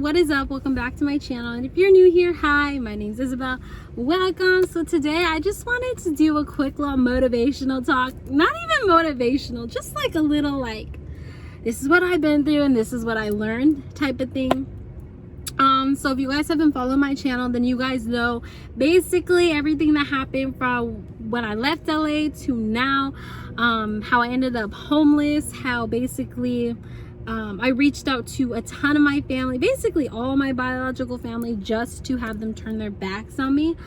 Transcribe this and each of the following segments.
what is up? Welcome back to my channel, and if you're new here, hi, my name's Isabel. Welcome. So today I just wanted to do a quick little motivational talk. Not even motivational, just like a little like, this is what I've been through and this is what I learned type of thing. So if you guys have been following my channel, then you guys know basically everything that happened from when I left LA to now, how I ended up homeless, how basically I reached out to a ton of my family, basically all my biological family, just to have them turn their backs on me.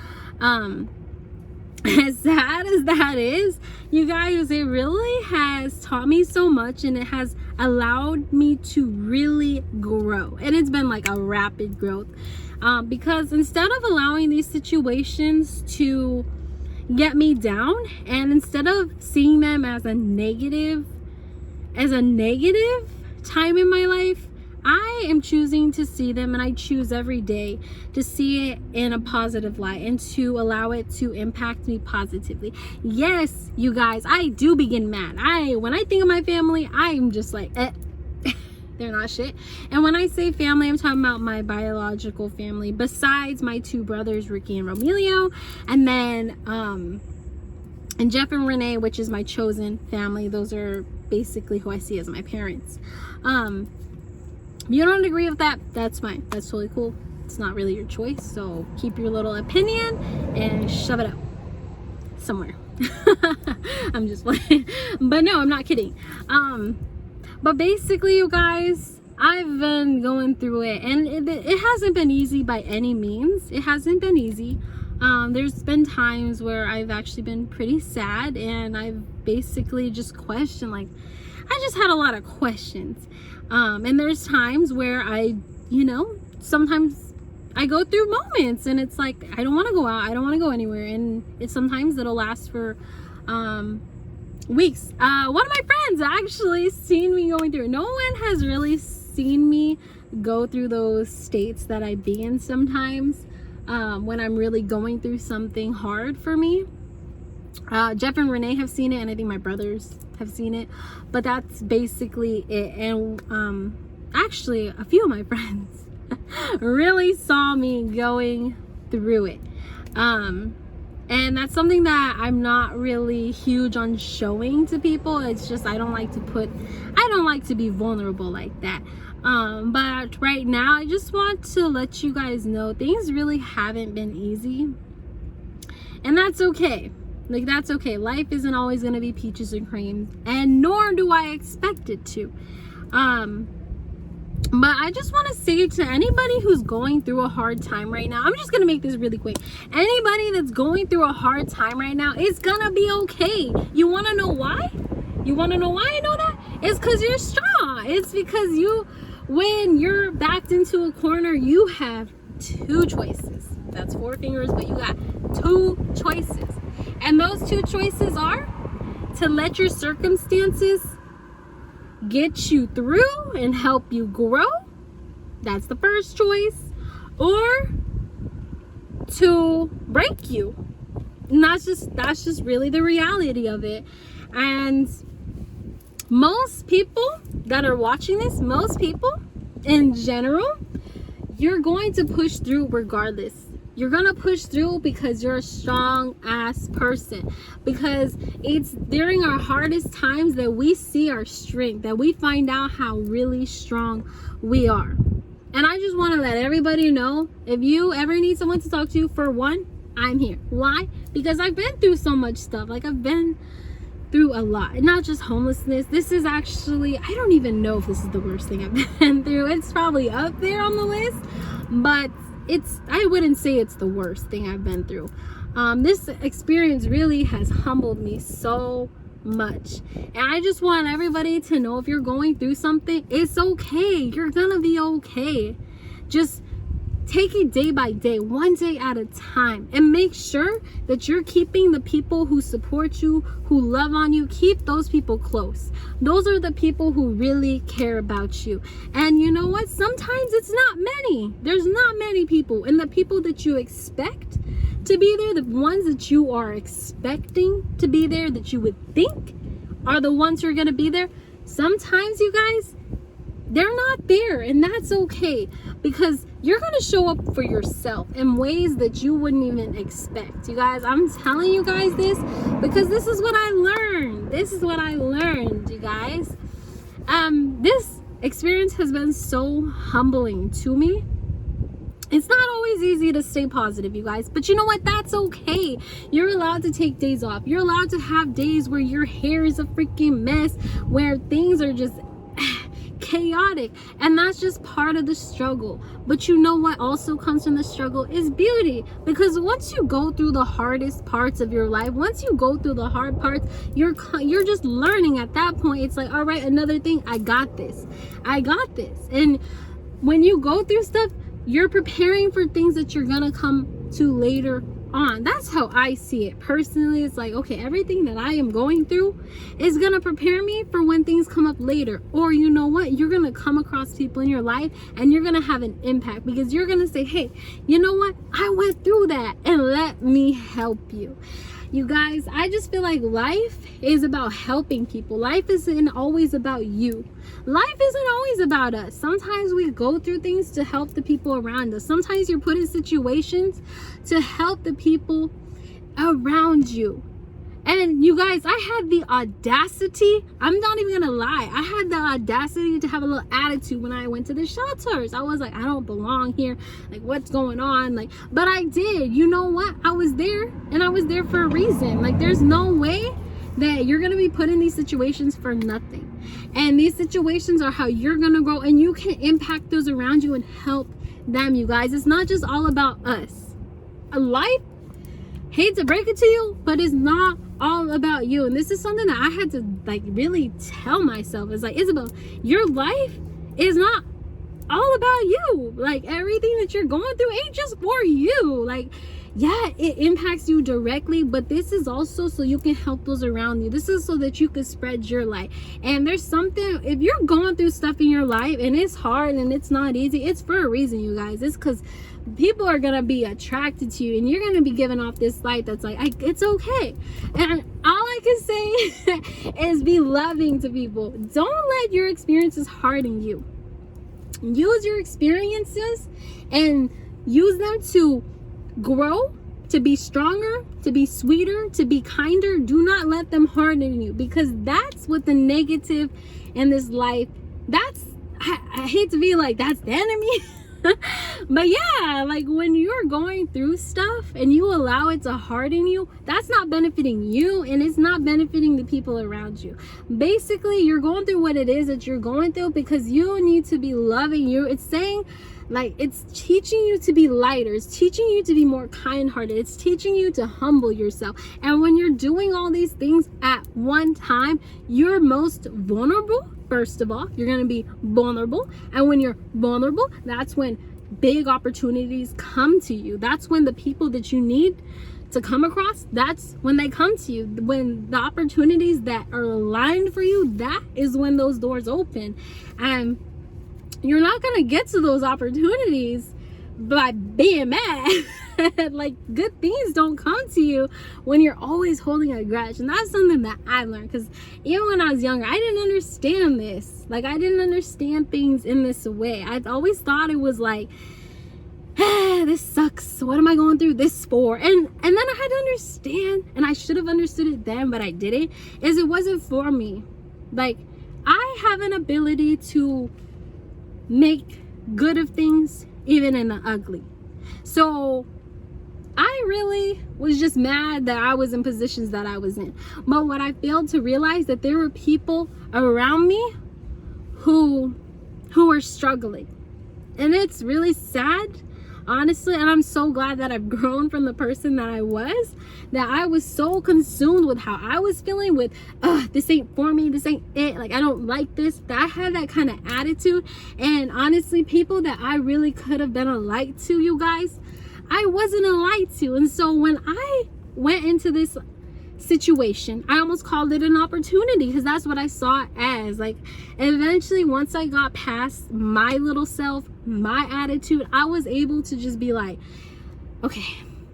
As sad as that is, you guys, it really has taught me so much, and it has allowed me to really grow, and it's been like a rapid growth, because instead of allowing these situations to get me down, and instead of seeing them as a negative time in my life, I am choosing to see them, and I choose every day to see it in a positive light and to allow it to impact me positively. Yes, you guys, I do begin mad. When I think of my family, I'm just like, they're not shit. And when I say family, I'm talking about my biological family, besides my two brothers, Ricky and Romelio, and then and Jeff and Renee, which is my chosen family. Those are basically who I see as my parents. If you don't agree with that, that's fine. That's totally cool. It's not really your choice, so keep your little opinion and shove it up somewhere. I'm just playing, but no, I'm not kidding. But basically, you guys, I've been going through it, and it hasn't been easy by any means. It hasn't been easy. There's been times where I've actually been pretty sad, and I've basically just questioned, like, I just had a lot of questions. And there's times where sometimes I go through moments, and it's like, I don't want to go out, I don't want to go anywhere, and sometimes it'll last for weeks. One of my friends actually seen me going through it. No one has really seen me go through those states that I be in sometimes, when I'm really going through something hard for me. Jeff and Renee have seen it, and I think my brothers have seen it, but that's basically it. And actually a few of my friends really saw me going through it, and that's something that I'm not really huge on showing to people. It's just I don't like to be vulnerable like that. But right now, I just want to let you guys know things really haven't been easy, and that's okay. Like, that's okay. Life isn't always going to be peaches and cream, and nor do I expect it to. But I just want to say to anybody who's going through a hard time right now, I'm just going to make this really quick. Anybody that's going through a hard time right now, it's going to be okay. You want to know why? You want to know why I know that? It's because you're strong. It's because when you're backed into a corner, you have two choices. That's four fingers, but you got two choices. And those two choices are to let your circumstances get you through and help you grow. That's the first choice. Or to break you. And that's just really the reality of it. And most people that are watching this, most people in general, you're going to push through regardless. You're gonna push through because you're a strong ass person, because it's during our hardest times that we see our strength, that we find out how really strong we are. And I just want to let everybody know, if you ever need someone to talk to, for one, I'm here. Why? Because I've been through so much stuff. Like, I've been through a lot, and not just homelessness. This is actually, I don't even know if this is the worst thing I've been through. It's probably up there on the list, but I wouldn't say it's the worst thing I've been through. This experience really has humbled me so much, and I just want everybody to know, if you're going through something, it's okay. You're gonna be okay. Just take it day by day, one day at a time, and make sure that you're keeping the people who support you, who love on you. Keep those people close. Those are the people who really care about you. And you know what? Sometimes it's not many. There's not many people, and the people that you expect to be there, the ones that you are expecting to be there, that you would think are the ones who are going to be there, sometimes, you guys, they're not there, and that's okay, because you're gonna show up for yourself in ways that you wouldn't even expect. You guys, I'm telling you guys this because this is what I learned. This is what I learned, you guys. This experience has been so humbling to me. It's not always easy to stay positive, you guys, but you know what? That's okay. You're allowed to take days off. You're allowed to have days where your hair is a freaking mess, where things are just chaotic, and that's just part of the struggle. But you know what also comes from the struggle is beauty, because once you go through the hardest parts of your life, once you go through the hard parts, you're just learning. At that point, it's like, all right, another thing, I got this. And when you go through stuff, you're preparing for things that you're gonna come to later on. That's how I see it personally. It's like, okay, everything that I am going through is gonna prepare me for when things come up later. Or you know what, you're gonna come across people in your life and you're gonna have an impact, because you're gonna say, hey, you know what, I went through that, and let me help you. You guys, I just feel like life is about helping people. Life isn't always about you. Life isn't always about us. Sometimes we go through things to help the people around us. Sometimes you're put in situations to help the people around you. And you guys, I had the audacity, I'm not even gonna lie, I had the audacity to have a little attitude when I went to the shelters. I was like, I don't belong here, like what's going on? Like, but I did. You know what, I was there, and I was there for a reason. Like, there's no way that you're gonna be put in these situations for nothing, and these situations are how you're gonna grow, and you can impact those around you and help them. You guys, it's not just all about us. A life, hate to break it to you, but it's not all about you. And this is something that I had to like really tell myself. It's like, Isabel, your life is not all about you. Like, everything that you're going through ain't just for you. Like, yeah, it impacts you directly, but this is also so you can help those around you. This is so that you can spread your light. And there's something, if you're going through stuff in your life and it's hard and it's not easy, it's for a reason, you guys. It's because people are gonna be attracted to you, and you're gonna be giving off this light that's like, it's okay. And all I can say is be loving to people. Don't let your experiences harden you. Use your experiences and use them to grow, to be stronger, to be sweeter, to be kinder. Do not let them harden you, because that's what the negative in this life, that's, I hate to be like, that's the enemy. But yeah, like when you're going through stuff and you allow it to harden you, that's not benefiting you, and it's not benefiting the people around you. Basically, you're going through what it is that you're going through because you need to be loving you. It's saying, like, it's teaching you to be lighter. It's teaching you to be more kind-hearted. It's teaching you to humble yourself. And when you're doing all these things at one time, you're most vulnerable. First of all, you're going to be vulnerable. And when you're vulnerable, that's when big opportunities come to you. That's when the people that you need to come across, that's when they come to you. When the opportunities that are aligned for you, that is when those doors open. And you're not going to get to those opportunities by being mad. Like, good things don't come to you when you're always holding a grudge. And that's something that I learned, because even when I was younger, I didn't understand this. Like, I didn't understand things in this way. I always thought it was like, this sucks, what am I going through this for? And then I had to understand, and I should have understood it then, but I didn't, is it wasn't for me. Like, I have an ability to make good of things even in the ugly. So I really was just mad that I was in positions that I was in. But what I failed to realize, that there were people around me who were struggling. And it's really sad, honestly, and I'm so glad that I've grown from the person that I was so consumed with how I was feeling with, this ain't for me, this ain't it, like I don't like this, that I had that kind of attitude. And honestly, people that I really could have been a light to, you guys, I wasn't a light to. And so when I went into this situation, I almost called it an opportunity, because that's what I saw it as. Like, eventually, once I got past my little self, my attitude, I was able to just be like, okay,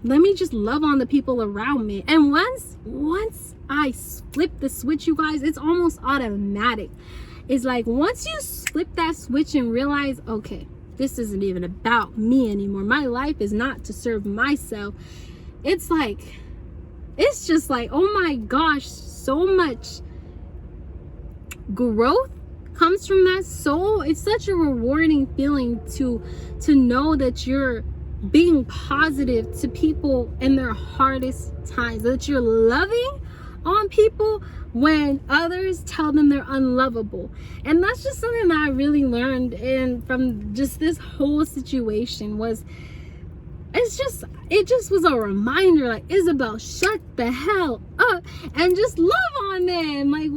let me just love on the people around me. And once I flip the switch, you guys, it's almost automatic. is like once you flip that switch and realize, okay, this isn't even about me anymore. My life is not to serve myself. It's just like, oh my gosh, so much growth comes from that. So it's such a rewarding feeling to know that you're being positive to people in their hardest times, that you're loving on people when others tell them they're unlovable. And that's just something that I really learned from just this whole situation. It just was a reminder, like, Isabel, shut the hell up and just love on them. Like,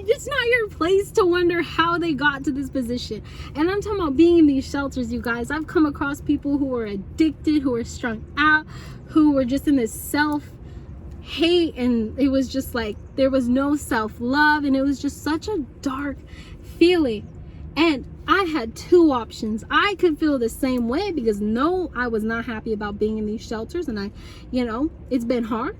it's not your place to wonder how they got to this position. And I'm talking about being in these shelters, you guys. I've come across people who are addicted, who are strung out, who were just in this self-hate, and it was just like there was no self-love, and it was just such a dark feeling. And I had two options. I could feel the same way because no, I was not happy about being in these shelters, and it's been hard.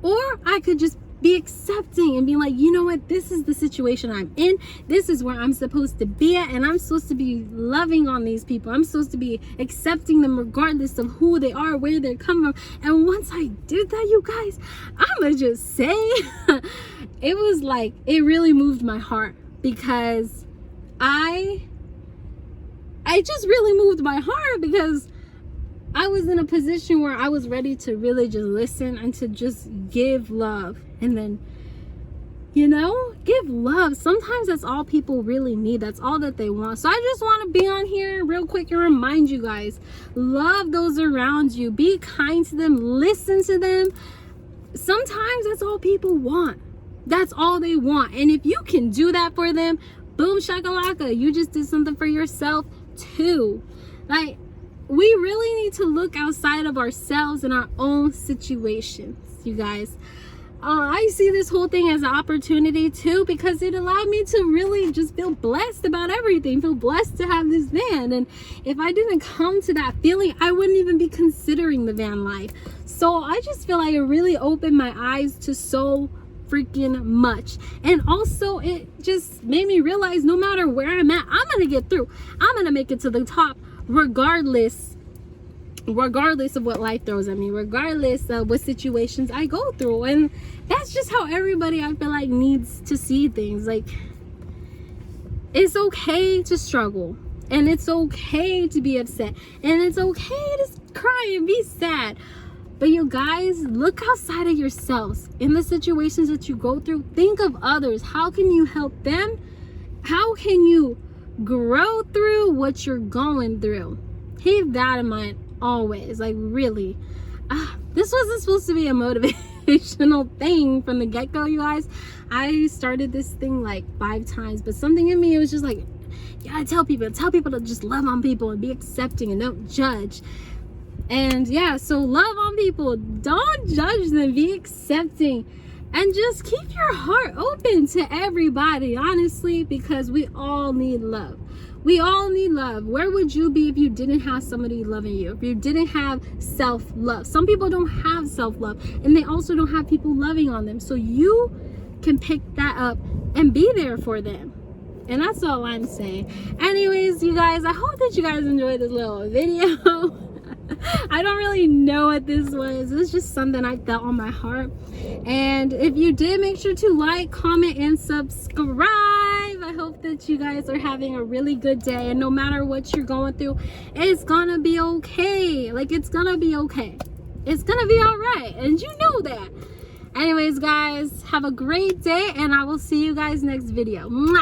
Or I could just be accepting and be like, you know what, this is the situation I'm in. This is where I'm supposed to be at, and I'm supposed to be loving on these people. I'm supposed to be accepting them regardless of who they are, where they're coming from. And once I did that, you guys, I'ma just say it was like, it really moved my heart, because I just really moved my heart, because I was in a position where I was ready to really just listen and to just give love. And then, give love. Sometimes that's all people really need. That's all that they want. So I just want to be on here real quick and remind you guys, love those around you. Be kind to them. Listen to them. Sometimes that's all people want. That's all they want. And if you can do that for them, boom shakalaka, you just did something for yourself too. Like, we really need to look outside of ourselves and our own situations, you guys. I see this whole thing as an opportunity too, because it allowed me to really just feel blessed about everything, feel blessed to have this van. And if I didn't come to that feeling, I wouldn't even be considering the van life. So I just feel like it really opened my eyes to so freaking much. And also it just made me realize no matter where I'm at, I'm gonna get through. I'm gonna make it to the top regardless of what life throws at me, regardless of what situations I go through. And that's just how everybody, I feel like, needs to see things. Like, it's okay to struggle, and it's okay to be upset, and it's okay to cry and be sad. But you guys, look outside of yourselves. In the situations that you go through, think of others. How can you help them? How can you grow through what you're going through? Keep that in mind always. Like, really, this wasn't supposed to be a motivational thing from the get-go, you guys. I started this thing like 5 times, but something in me, it was just like, yeah, tell people to just love on people and be accepting and don't judge. And yeah, so love on people, don't judge them, be accepting, and just keep your heart open to everybody, honestly, because we all need love. We all need love. Where would you be if you didn't have somebody loving you? If you didn't have self-love? Some people don't have self-love, and they also don't have people loving on them. So you can pick that up and be there for them. And that's all I'm saying. Anyways, you guys, I hope that you guys enjoyed this little video. I don't really know what this was. It was just something I felt on my heart. And if you did, make sure to like, comment, and subscribe. I hope that you guys are having a really good day, and no matter what you're going through, it's gonna be okay. Like, it's gonna be okay. It's gonna be all right, and you know that. Anyways, guys, have a great day, and I will see you guys next video. Mwah!